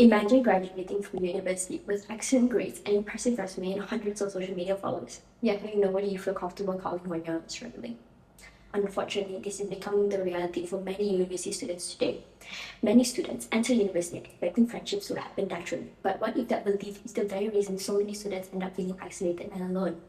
Imagine graduating from university with excellent grades, an impressive resume, and hundreds of social media followers. Yet having nobody you feel comfortable calling when you're struggling. Unfortunately, this is becoming the reality for many university students today. Many students enter university expecting friendships to happen naturally, but what if that belief is the very reason so many students end up feeling isolated and alone?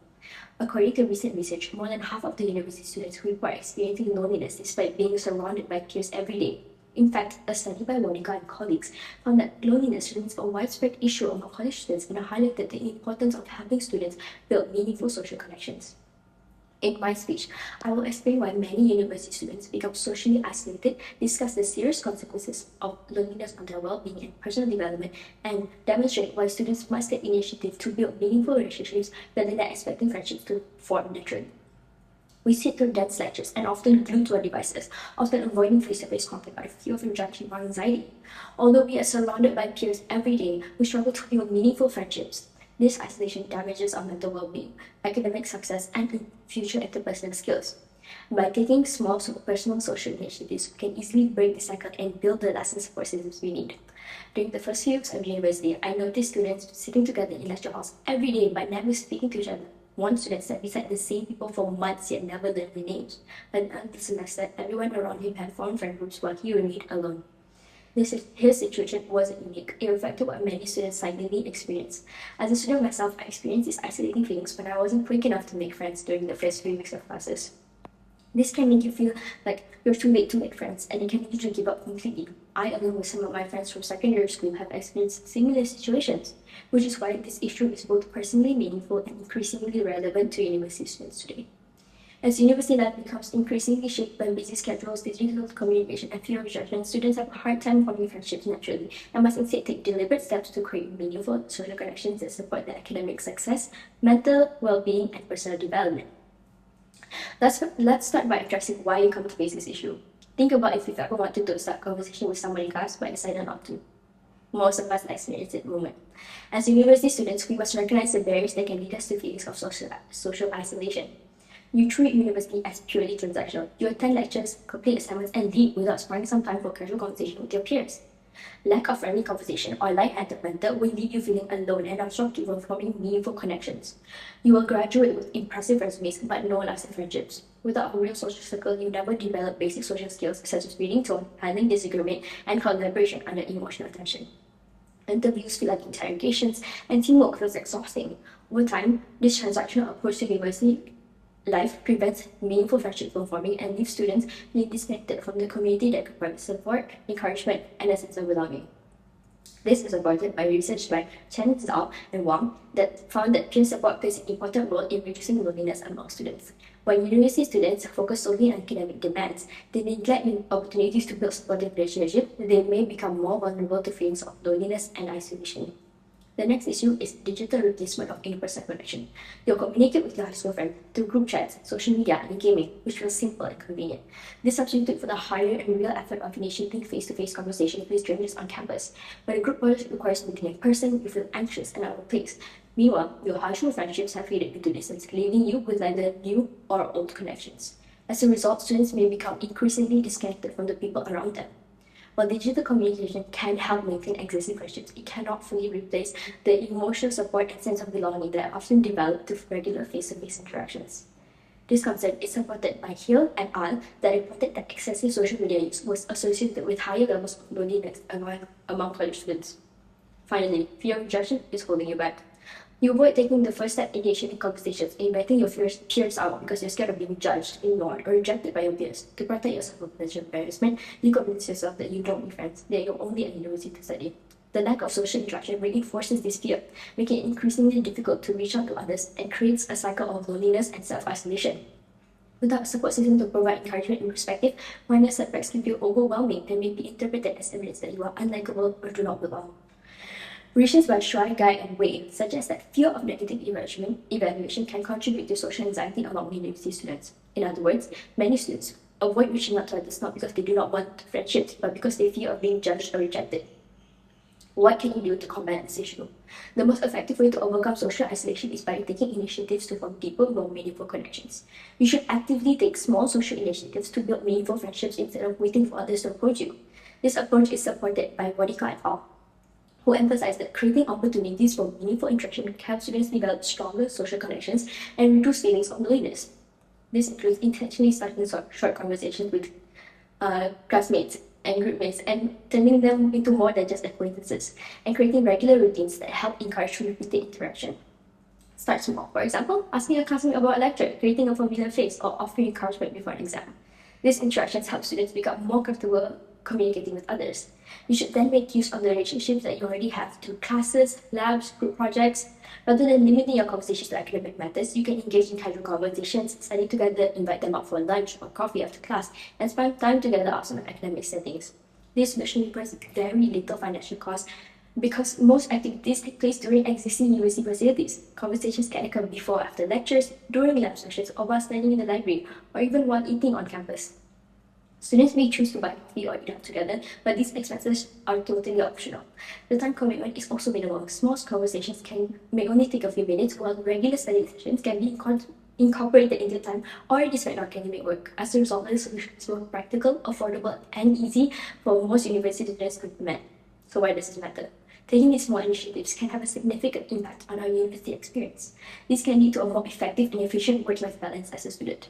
According to recent research, more than half of the university students report experiencing loneliness despite being surrounded by peers every day. In fact, a study by Monica and colleagues found that loneliness remains a widespread issue among college students and highlighted the importance of helping students build meaningful social connections. In my speech, I will explain why many university students become socially isolated, discuss the serious consequences of loneliness on their well-being and personal development, and demonstrate why students must take initiative to build meaningful relationships rather than expecting friendships to form naturally. We sit through dense lectures and often glued to our devices, often avoiding face-to-face contact out of fear of rejection or anxiety. Although we are surrounded by peers every day, we struggle to build meaningful friendships. This isolation damages our mental well-being, academic success, and future interpersonal skills. By taking small personal social initiatives, we can easily break the cycle and build the lasting support systems we need. During the first few weeks of university, I noticed students sitting together in lecture halls every day but never speaking to each other. One student sat beside the same people for months yet never learned their names. By the end of the semester, everyone around him had formed friend groups while he remained alone. His situation wasn't unique. It reflected what many students silently experience. As a student myself, I experienced these isolating feelings when I wasn't quick enough to make friends during the first few weeks of classes. This can make you feel like you're too late to make friends, and it can make you give up completely. I, along with some of my friends from secondary school, have experienced similar situations, which is why this issue is both personally meaningful and increasingly relevant to university students today. As university life becomes increasingly shaped by busy schedules, digital communication, and fear of rejection, students have a hard time forming friendships naturally and must instead take deliberate steps to create meaningful social connections that support their academic success, mental well-being, and personal development. Let's start by addressing why you come to face this issue. Think about if you've ever wanted to start a conversation with someone in class but decided not to. Most of us experience that moment. As university students, we must recognize the barriers that can lead us to feelings of social isolation. You treat university as purely transactional. You attend lectures, complete assignments, and leave without sparing some time for casual conversation with your peers. Lack of friendly conversation or light-hearted banter will leave you feeling alone and unobstructed from forming meaningful connections. You will graduate with impressive resumes but no lasting friendships. Without a real social circle, you never develop basic social skills such as reading tone, handling disagreement, and collaboration under emotional tension. Interviews feel like interrogations, and teamwork feels exhausting. Over time, this transactional approach to university life prevents meaningful friendships from forming and leaves students feeling disconnected from the community that could provide support, encouragement, and a sense of belonging. This is supported by research by Chen Zhao and Wang that found that peer support plays an important role in reducing loneliness among students. When university students focus solely on academic demands, they neglect opportunities to build supportive relationships. They may become more vulnerable to feelings of loneliness and isolation. The next issue is digital replacement of in-person connection. You'll communicate with your high school friend through group chats, social media, and gaming, which feels simple and convenient. This substitutes for the higher and real effort of initiating face-to-face conversations with strangers on campus. When a group project requires meeting in person, you feel anxious and out of place. Meanwhile, your high school friendships have faded into distance, leaving you with either new or old connections. As a result, students may become increasingly disconnected from the people around them. While digital communication can help maintain existing friendships, it cannot fully replace the emotional support and sense of belonging that are often developed through regular face-to-face interactions. This concept is supported by Hill and Al that reported that excessive social media use was associated with higher levels of loneliness among college students. Finally, fear of rejection is holding you back. You avoid taking the first step in initiating conversations and inviting your peers out because you're scared of being judged, ignored, or rejected by your peers. To protect yourself from potential embarrassment, you convince yourself that you don't need friends, that you're only at university to study. The lack of social interaction reinforces this fear, making it increasingly difficult to reach out to others and creates a cycle of loneliness and self-isolation. Without a support system to provide encouragement and perspective, minor setbacks can feel overwhelming and may be interpreted as evidence that you are unlikable or do not belong. Research by Shuai, Guy, and Wei suggests that fear of negative evaluation can contribute to social anxiety among university students. In other words, many students avoid reaching out to others not because they do not want friendships, but because they fear of being judged or rejected. What can you do to combat this issue? The most effective way to overcome social isolation is by taking initiatives to form deeper, more meaningful connections. You should actively take small social initiatives to build meaningful friendships instead of waiting for others to approach you. This approach is supported by Monica et al. who emphasized that creating opportunities for meaningful interaction can help students develop stronger social connections and reduce feelings of loneliness. This includes intentionally starting short conversations with classmates and groupmates and turning them into more than just acquaintances, and creating regular routines that help encourage repeated interaction. Start small. For example, asking a classmate about a lecture, creating a familiar face, or offering encouragement before an exam. These interactions help students become more comfortable communicating with others. You should then make use of the relationships that you already have through classes, labs, group projects. Rather than limiting your conversations to academic matters, you can engage in casual conversations, study together, invite them out for lunch or coffee after class, and spend time together outside of academic settings. This solution requires very little financial cost because most activities take place during existing university facilities. Conversations can occur before or after lectures, during lab sessions, or while studying in the library, or even while eating on campus. Students may choose to buy coffee or eat out together, but these expenses are totally optional. The time commitment is also minimal. Small conversations may only take a few minutes, while regular study sessions can be incorporated into time already despite academic work. As a result, the solution is both practical, affordable, and easy for most university students to implement. So why does this matter? Taking these small initiatives can have a significant impact on our university experience. This can lead to a more effective and efficient work-life balance as a student.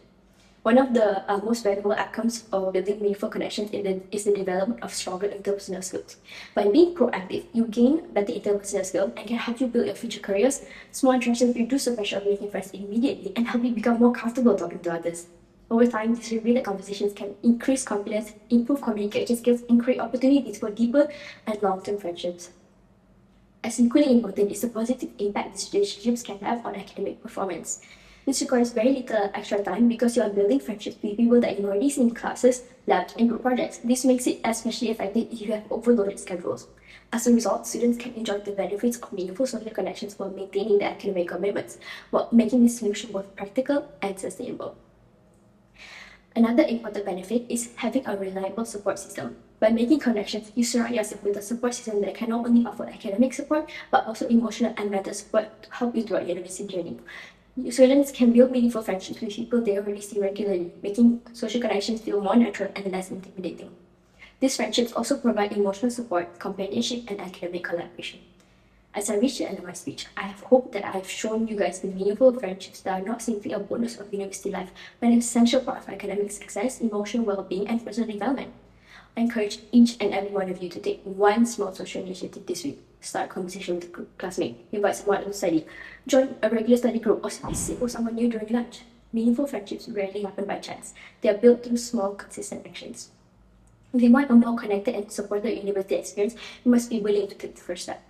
One of the most valuable outcomes of building meaningful connections is the development of stronger interpersonal skills. By being proactive, you gain better interpersonal skills and can help you build your future careers. Small interactions reduce the pressure of making friends immediately and help you become more comfortable talking to others. Over time, these repeated conversations can increase confidence, improve communication skills, and create opportunities for deeper and long-term friendships. As equally important is the positive impact these relationships can have on academic performance. This requires very little extra time because you are building friendships with people that you already see in classes, labs, and group projects. This makes it especially effective if you have overloaded schedules. As a result, students can enjoy the benefits of meaningful social connections while maintaining their academic commitments, while making this solution both practical and sustainable. Another important benefit is having a reliable support system. By making connections, you surround yourself with a support system that can not only offer academic support, but also emotional and mental support to help you throughout your university journey. Students can build meaningful friendships with people they already see regularly, making social connections feel more natural and less intimidating. These friendships also provide emotional support, companionship, and academic collaboration. As I reach the end of my speech, I have hoped that I have shown you guys the meaningful friendships that are not simply a bonus of university life, but an essential part of academic success, emotional well-being, and personal development. I encourage each and every one of you to take one small social initiative this week. Start a conversation with a classmate, invite someone to study, join a regular study group, or simply sit with someone new during lunch. Meaningful friendships rarely happen by chance. They are built through small, consistent actions. If you want a more connected and supported university experience, you must be willing to take the first step.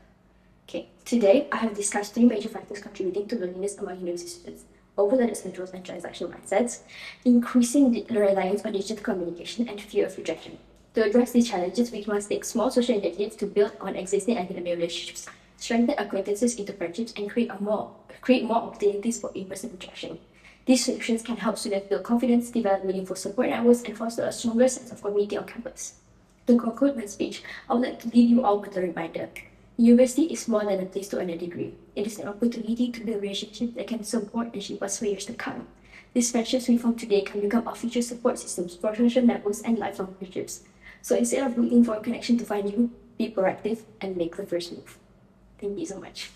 Okay, today I have discussed 3 major factors contributing to loneliness among university students: overloaded schedules and transactional mindsets, increasing the reliance on digital communication, and fear of rejection. To address these challenges, we must take small social initiatives to build on existing academic relationships, strengthen acquaintances into friendships, and create more opportunities for in-person interaction. These solutions can help students build confidence, develop meaningful support networks, and foster a stronger sense of community on campus. To conclude my speech, I would like to leave you all with a reminder. University is more than a place to earn a degree. It is an opportunity to build relationships that can support and shape us for years to come. These friendships we form today can become our future support systems, professional networks, and lifelong friendships. So instead of waiting for a connection to find you, be proactive and make the first move. Thank you so much.